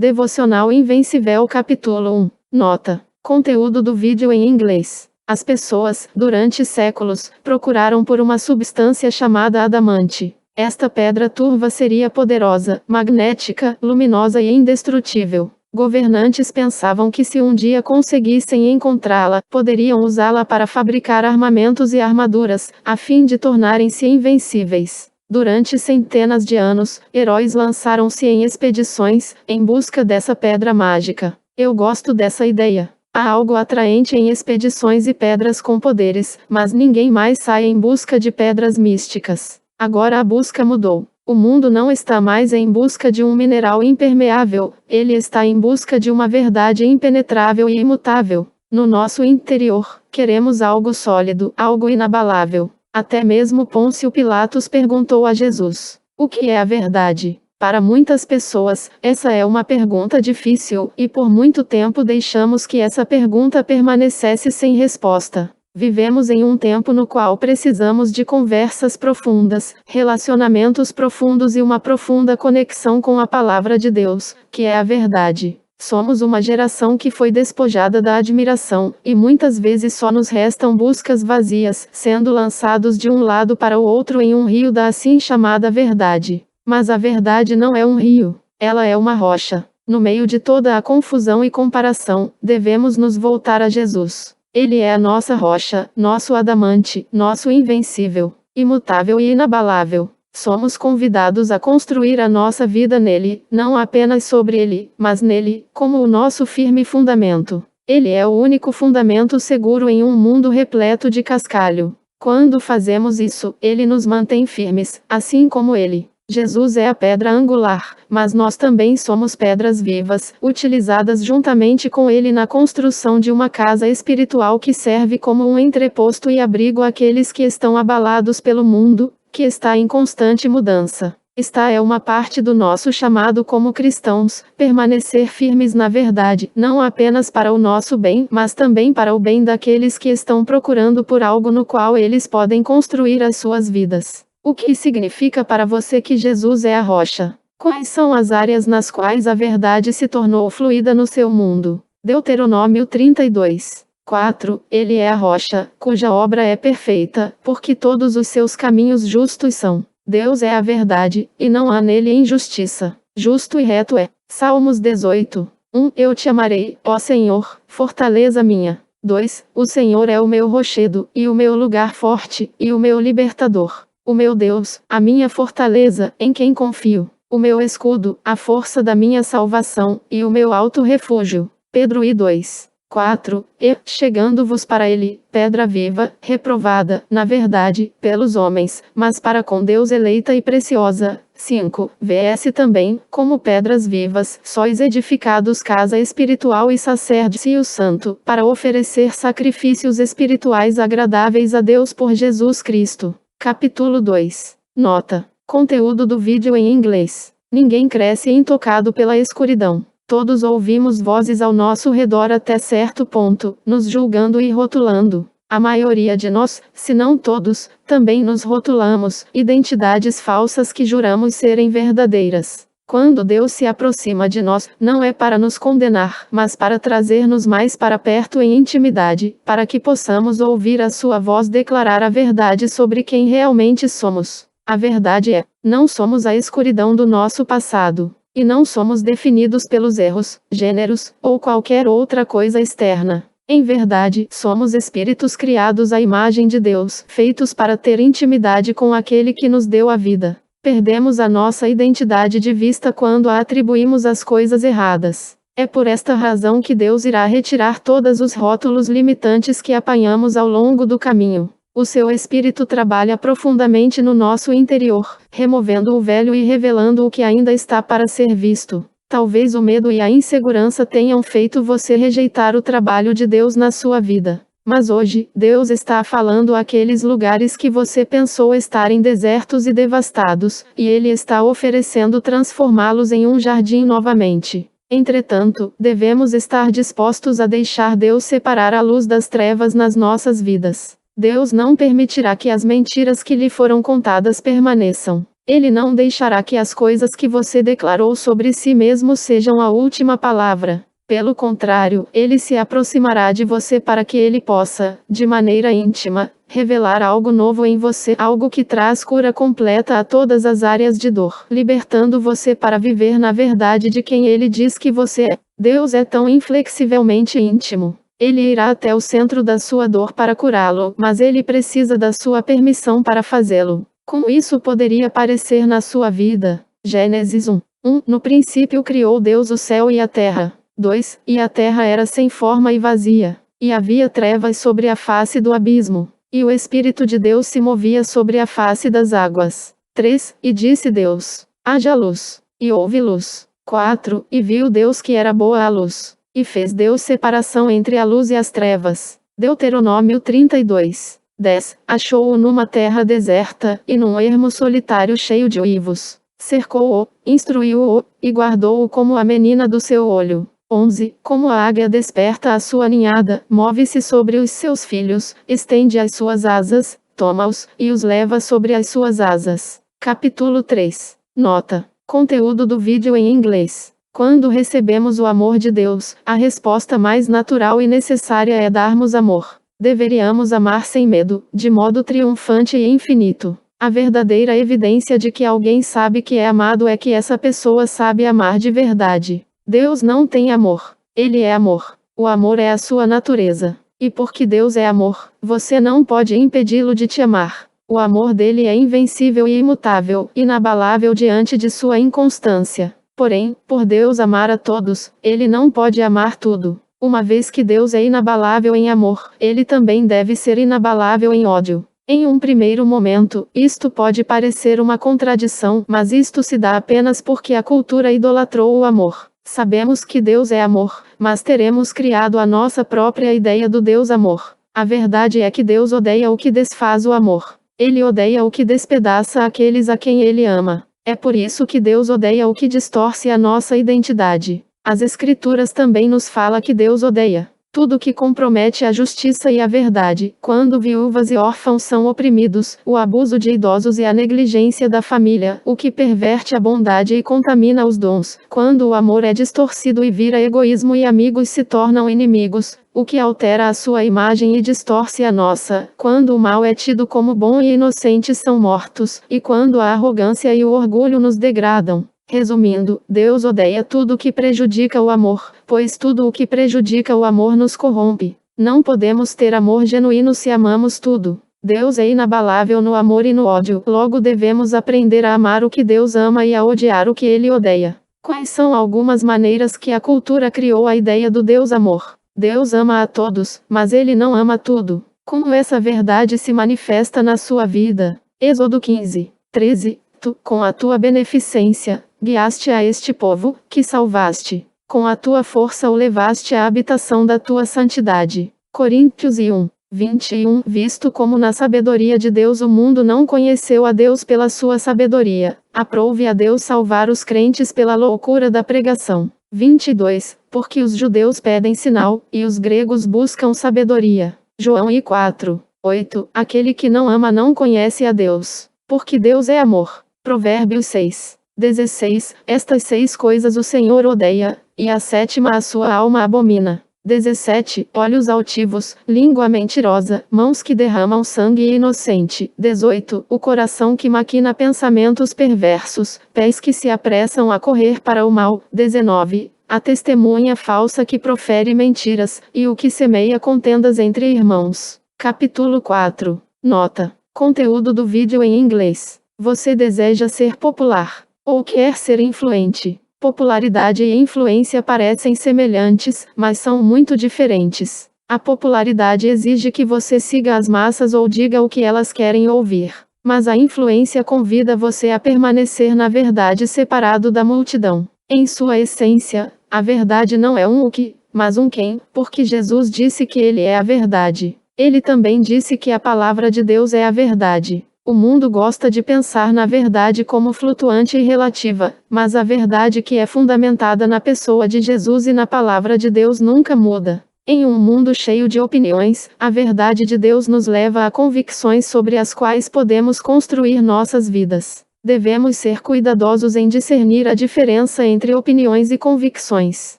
Devocional Invencível Capítulo 1. Nota. Conteúdo do vídeo em inglês. As pessoas, durante séculos, procuraram por uma substância chamada adamante. Esta pedra turva seria poderosa, magnética, luminosa e indestrutível. Governantes pensavam que se um dia conseguissem encontrá-la, poderiam usá-la para fabricar armamentos e armaduras, a fim de tornarem-se invencíveis. Durante centenas de anos, heróis lançaram-se em expedições, em busca dessa pedra mágica. Eu gosto dessa ideia. Há algo atraente em expedições e pedras com poderes, mas ninguém mais sai em busca de pedras místicas. Agora a busca mudou. O mundo não está mais em busca de um mineral impermeável, ele está em busca de uma verdade impenetrável e imutável. No nosso interior, queremos algo sólido, algo inabalável. Até mesmo Pôncio Pilatos perguntou a Jesus: o que é a verdade? Para muitas pessoas, essa é uma pergunta difícil, e por muito tempo deixamos que essa pergunta permanecesse sem resposta. Vivemos em um tempo no qual precisamos de conversas profundas, relacionamentos profundos e uma profunda conexão com a palavra de Deus, que é a verdade. Somos uma geração que foi despojada da admiração, e muitas vezes só nos restam buscas vazias, sendo lançados de um lado para o outro em um rio da assim chamada verdade. Mas a verdade não é um rio, ela é uma rocha. No meio de toda a confusão e comparação, devemos nos voltar a Jesus. Ele é a nossa rocha, nosso adamante, nosso invencível, imutável e inabalável. Somos convidados a construir a nossa vida nele, não apenas sobre ele, mas nele, como o nosso firme fundamento. Ele é o único fundamento seguro em um mundo repleto de cascalho. Quando fazemos isso, ele nos mantém firmes, assim como ele. Jesus é a pedra angular, mas nós também somos pedras vivas, utilizadas juntamente com ele na construção de uma casa espiritual que serve como um entreposto e abrigo àqueles que estão abalados pelo mundo, que está em constante mudança. Esta é uma parte do nosso chamado como cristãos, permanecer firmes na verdade, não apenas para o nosso bem, mas também para o bem daqueles que estão procurando por algo no qual eles podem construir as suas vidas. O que significa para você que Jesus é a rocha? Quais são as áreas nas quais a verdade se tornou fluida no seu mundo? Deuteronômio 32. 4. Ele é a rocha, cuja obra é perfeita, porque todos os seus caminhos justos são. Deus é a verdade, e não há nele injustiça. Justo e reto é. Salmos 18. 1. Eu te amarei, ó Senhor, fortaleza minha. 2. O Senhor é o meu rochedo, e o meu lugar forte, e o meu libertador. O meu Deus, a minha fortaleza, em quem confio. O meu escudo, a força da minha salvação, e o meu alto refúgio. Pedro 2. 4. E, chegando-vos para ele, pedra viva, reprovada, na verdade, pelos homens, mas para com Deus eleita e preciosa. 5. Vs também, como pedras vivas, sois edificados casa espiritual e sacerdócio santo, para oferecer sacrifícios espirituais agradáveis a Deus por Jesus Cristo. Capítulo 2. Nota. Conteúdo do vídeo em inglês. Ninguém cresce intocado pela escuridão. Todos ouvimos vozes ao nosso redor até certo ponto, nos julgando e rotulando. A maioria de nós, se não todos, também nos rotulamos, identidades falsas que juramos serem verdadeiras. Quando Deus se aproxima de nós, não é para nos condenar, mas para trazer-nos mais para perto em intimidade, para que possamos ouvir a sua voz declarar a verdade sobre quem realmente somos. A verdade é, não somos a escuridão do nosso passado. E não somos definidos pelos erros, gêneros, ou qualquer outra coisa externa. Em verdade, somos espíritos criados à imagem de Deus, feitos para ter intimidade com aquele que nos deu a vida. Perdemos a nossa identidade de vista quando a atribuímos às coisas erradas. É por esta razão que Deus irá retirar todos os rótulos limitantes que apanhamos ao longo do caminho. O seu Espírito trabalha profundamente no nosso interior, removendo o velho e revelando o que ainda está para ser visto. Talvez o medo e a insegurança tenham feito você rejeitar o trabalho de Deus na sua vida. Mas hoje, Deus está falando àqueles lugares que você pensou estarem desertos e devastados, e Ele está oferecendo transformá-los em um jardim novamente. Entretanto, devemos estar dispostos a deixar Deus separar a luz das trevas nas nossas vidas. Deus não permitirá que as mentiras que lhe foram contadas permaneçam. Ele não deixará que as coisas que você declarou sobre si mesmo sejam a última palavra. Pelo contrário, ele se aproximará de você para que ele possa, de maneira íntima, revelar algo novo em você, algo que traz cura completa a todas as áreas de dor, libertando você para viver na verdade de quem ele diz que você é. Deus é tão inflexivelmente íntimo. Ele irá até o centro da sua dor para curá-lo, mas ele precisa da sua permissão para fazê-lo. Como isso poderia aparecer na sua vida? Gênesis 1. No princípio criou Deus o céu e a terra. 2. E a terra era sem forma e vazia, e havia trevas sobre a face do abismo, e o Espírito de Deus se movia sobre a face das águas. 3. E disse Deus: haja luz, e houve luz. 4. E viu Deus que era boa a luz, e fez Deus separação entre a luz e as trevas. Deuteronômio 32. 10. Achou-o numa terra deserta, e num ermo solitário cheio de uivos. Cercou-o, instruiu-o, e guardou-o como a menina do seu olho. 11. Como a águia desperta a sua ninhada, move-se sobre os seus filhos, estende as suas asas, toma-os, e os leva sobre as suas asas. Capítulo 3. Nota. Conteúdo do vídeo em inglês. Quando recebemos o amor de Deus, a resposta mais natural e necessária é darmos amor. Deveríamos amar sem medo, de modo triunfante e infinito. A verdadeira evidência de que alguém sabe que é amado é que essa pessoa sabe amar de verdade. Deus não tem amor. Ele é amor. O amor é a sua natureza. E porque Deus é amor, você não pode impedi-lo de te amar. O amor dele é invencível e imutável, inabalável diante de sua inconstância. Porém, por Deus amar a todos, ele não pode amar tudo. Uma vez que Deus é inabalável em amor, ele também deve ser inabalável em ódio. Em um primeiro momento, isto pode parecer uma contradição, mas isto se dá apenas porque a cultura idolatrou o amor. Sabemos que Deus é amor, mas teremos criado a nossa própria ideia do Deus amor. A verdade é que Deus odeia o que desfaz o amor. Ele odeia o que despedaça aqueles a quem ele ama. É por isso que Deus odeia o que distorce a nossa identidade. As Escrituras também nos falam que Deus odeia tudo que compromete a justiça e a verdade, quando viúvas e órfãos são oprimidos, o abuso de idosos e a negligência da família, o que perverte a bondade e contamina os dons, quando o amor é distorcido e vira egoísmo e amigos se tornam inimigos, o que altera a sua imagem e distorce a nossa, quando o mal é tido como bom e inocentes são mortos, e quando a arrogância e o orgulho nos degradam. Resumindo, Deus odeia tudo o que prejudica o amor, pois tudo o que prejudica o amor nos corrompe. Não podemos ter amor genuíno se amamos tudo. Deus é inabalável no amor e no ódio, logo devemos aprender a amar o que Deus ama e a odiar o que ele odeia. Quais são algumas maneiras que a cultura criou a ideia do Deus amor? Deus ama a todos, mas ele não ama tudo. Como essa verdade se manifesta na sua vida? Êxodo 15, 13. Tu, com a tua beneficência, guiaste a este povo, que salvaste. Com a tua força o levaste à habitação da tua santidade. Coríntios 1, 21. Visto como na sabedoria de Deus o mundo não conheceu a Deus pela sua sabedoria, aprove a Deus salvar os crentes pela loucura da pregação. 22. Porque os judeus pedem sinal, e os gregos buscam sabedoria. João 4, 8. Aquele que não ama não conhece a Deus, porque Deus é amor. Provérbios 6, 16. Estas 6 coisas o Senhor odeia, e a 7ª a sua alma abomina. 17. Olhos altivos, língua mentirosa, mãos que derramam sangue inocente. 18. O coração que maquina pensamentos perversos, pés que se apressam a correr para o mal. 19. A testemunha falsa que profere mentiras, e o que semeia contendas entre irmãos. Capítulo 4. Nota. Conteúdo do vídeo em inglês. Você deseja ser popular, ou quer ser influente. Popularidade e influência parecem semelhantes, mas são muito diferentes. A popularidade exige que você siga as massas ou diga o que elas querem ouvir. Mas a influência convida você a permanecer na verdade separado da multidão. Em sua essência, a verdade não é um o que, mas um quem, porque Jesus disse que ele é a verdade. Ele também disse que a palavra de Deus é a verdade. O mundo gosta de pensar na verdade como flutuante e relativa, mas a verdade que é fundamentada na pessoa de Jesus e na palavra de Deus nunca muda. Em um mundo cheio de opiniões, a verdade de Deus nos leva a convicções sobre as quais podemos construir nossas vidas. Devemos ser cuidadosos em discernir a diferença entre opiniões e convicções.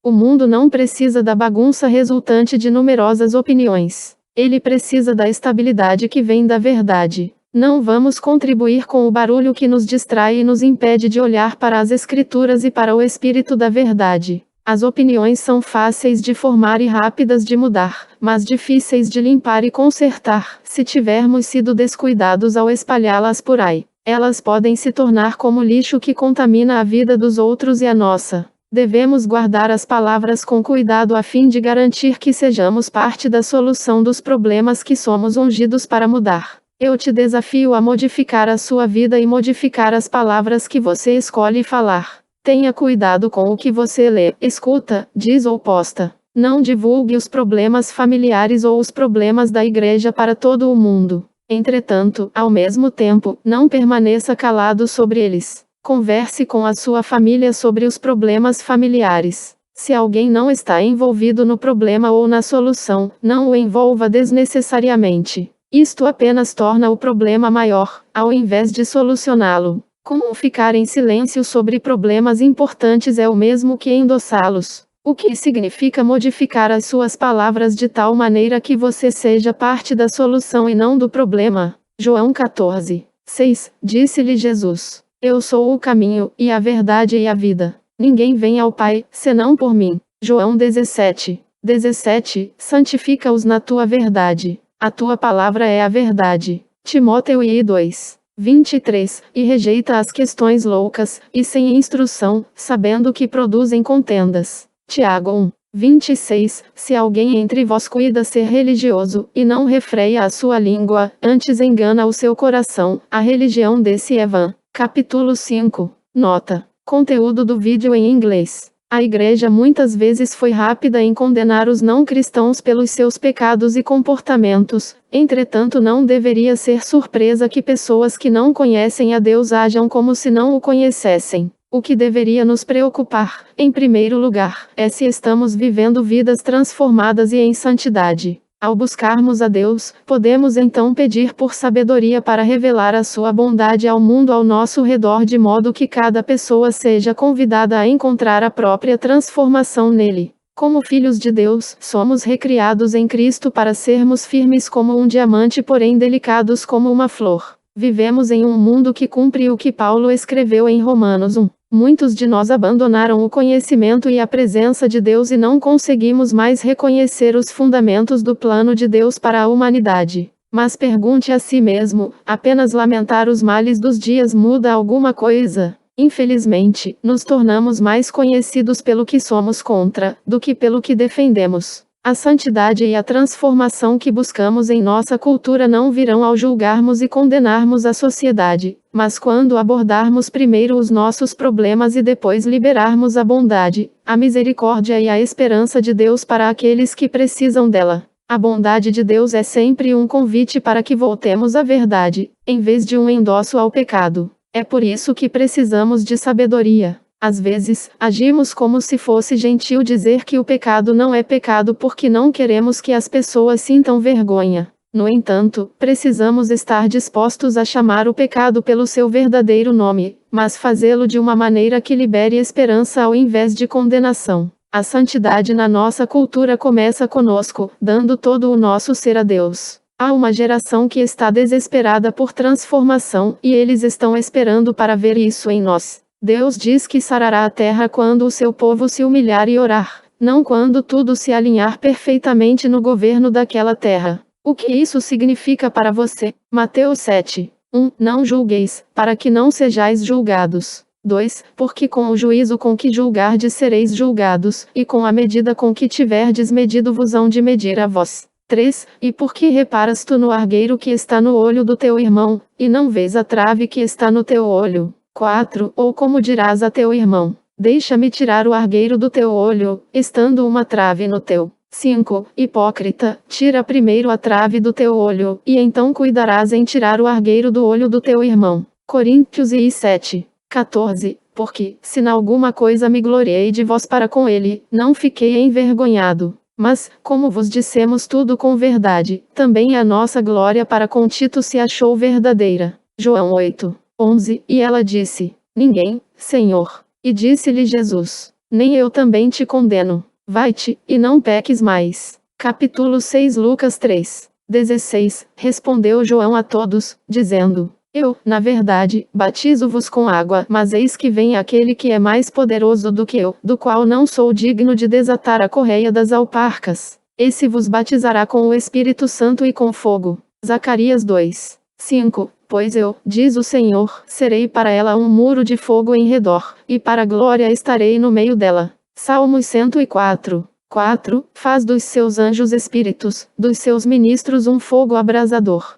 O mundo não precisa da bagunça resultante de numerosas opiniões. Ele precisa da estabilidade que vem da verdade. Não vamos contribuir com o barulho que nos distrai e nos impede de olhar para as Escrituras e para o Espírito da verdade. As opiniões são fáceis de formar e rápidas de mudar, mas difíceis de limpar e consertar, se tivermos sido descuidados ao espalhá-las por aí. Elas podem se tornar como lixo que contamina a vida dos outros e a nossa. Devemos guardar as palavras com cuidado a fim de garantir que sejamos parte da solução dos problemas que somos ungidos para mudar. Eu te desafio a modificar a sua vida e modificar as palavras que você escolhe falar. Tenha cuidado com o que você lê, escuta, diz ou posta. Não divulgue os problemas familiares ou os problemas da igreja para todo o mundo. Entretanto, ao mesmo tempo, não permaneça calado sobre eles. Converse com a sua família sobre os problemas familiares. Se alguém não está envolvido no problema ou na solução, não o envolva desnecessariamente. Isto apenas torna o problema maior, ao invés de solucioná-lo. Como ficar em silêncio sobre problemas importantes é o mesmo que endossá-los. O que significa modificar as suas palavras de tal maneira que você seja parte da solução e não do problema. João 14, 6, disse-lhe Jesus: Eu sou o caminho, e a verdade e a vida. Ninguém vem ao Pai, senão por mim. João 17, 17, santifica-os na tua verdade. A tua palavra é a verdade. Timóteo 2, 23, e rejeita as questões loucas, e sem instrução, sabendo que produzem contendas. Tiago 1, 26, se alguém entre vós cuida ser religioso, e não refreia a sua língua, antes engana o seu coração, a religião desse é vã. Capítulo 5. Nota. Conteúdo do vídeo em inglês. A igreja muitas vezes foi rápida em condenar os não cristãos pelos seus pecados e comportamentos, entretanto não deveria ser surpresa que pessoas que não conhecem a Deus ajam como se não o conhecessem. O que deveria nos preocupar, em primeiro lugar, é se estamos vivendo vidas transformadas e em santidade. Ao buscarmos a Deus, podemos então pedir por sabedoria para revelar a sua bondade ao mundo ao nosso redor de modo que cada pessoa seja convidada a encontrar a própria transformação nele. Como filhos de Deus, somos recriados em Cristo para sermos firmes como um diamante, porém delicados como uma flor. Vivemos em um mundo que cumpre o que Paulo escreveu em Romanos 1. Muitos de nós abandonaram o conhecimento e a presença de Deus e não conseguimos mais reconhecer os fundamentos do plano de Deus para a humanidade. Mas pergunte a si mesmo, apenas lamentar os males dos dias muda alguma coisa? Infelizmente, nos tornamos mais conhecidos pelo que somos contra, do que pelo que defendemos. A santidade e a transformação que buscamos em nossa cultura não virão ao julgarmos e condenarmos a sociedade, mas quando abordarmos primeiro os nossos problemas e depois liberarmos a bondade, a misericórdia e a esperança de Deus para aqueles que precisam dela. A bondade de Deus é sempre um convite para que voltemos à verdade, em vez de um endosso ao pecado. É por isso que precisamos de sabedoria. Às vezes, agimos como se fosse gentil dizer que o pecado não é pecado porque não queremos que as pessoas sintam vergonha. No entanto, precisamos estar dispostos a chamar o pecado pelo seu verdadeiro nome, mas fazê-lo de uma maneira que libere esperança ao invés de condenação. A santidade na nossa cultura começa conosco, dando todo o nosso ser a Deus. Há uma geração que está desesperada por transformação, e eles estão esperando para ver isso em nós. Deus diz que sarará a terra quando o seu povo se humilhar e orar, não quando tudo se alinhar perfeitamente no governo daquela terra. O que isso significa para você? Mateus 7, 1. Não julgueis, para que não sejais julgados. 2. Porque com o juízo com que julgardes sereis julgados, e com a medida com que tiverdes medido vos hão de medir a vós. 3. E por que reparas tu no argueiro que está no olho do teu irmão, e não vês a trave que está no teu olho? 4. Ou como dirás a teu irmão: deixa-me tirar o argueiro do teu olho, estando uma trave no teu. 5. Hipócrita, tira primeiro a trave do teu olho, e então cuidarás em tirar o argueiro do olho do teu irmão. Coríntios 7, 14. Porque, se na alguma coisa me gloriei de vós para com ele, não fiquei envergonhado. Mas, como vos dissemos tudo com verdade, também a nossa glória para com Tito se achou verdadeira. João 8. 11. E ela disse: Ninguém, Senhor. E disse-lhe Jesus: Nem eu também te condeno. Vai-te, e não peques mais. Capítulo 6 Lucas 3. 16. Respondeu João a todos, dizendo: Eu, na verdade, batizo-vos com água, mas eis que vem aquele que é mais poderoso do que eu, do qual não sou digno de desatar a correia das alparcas. Esse vos batizará com o Espírito Santo e com fogo. Zacarias 2. 5. Pois eu, diz o Senhor, serei para ela um muro de fogo em redor, e para a glória estarei no meio dela. Salmos 104. 4. Faz dos seus anjos espíritos, dos seus ministros um fogo abrasador.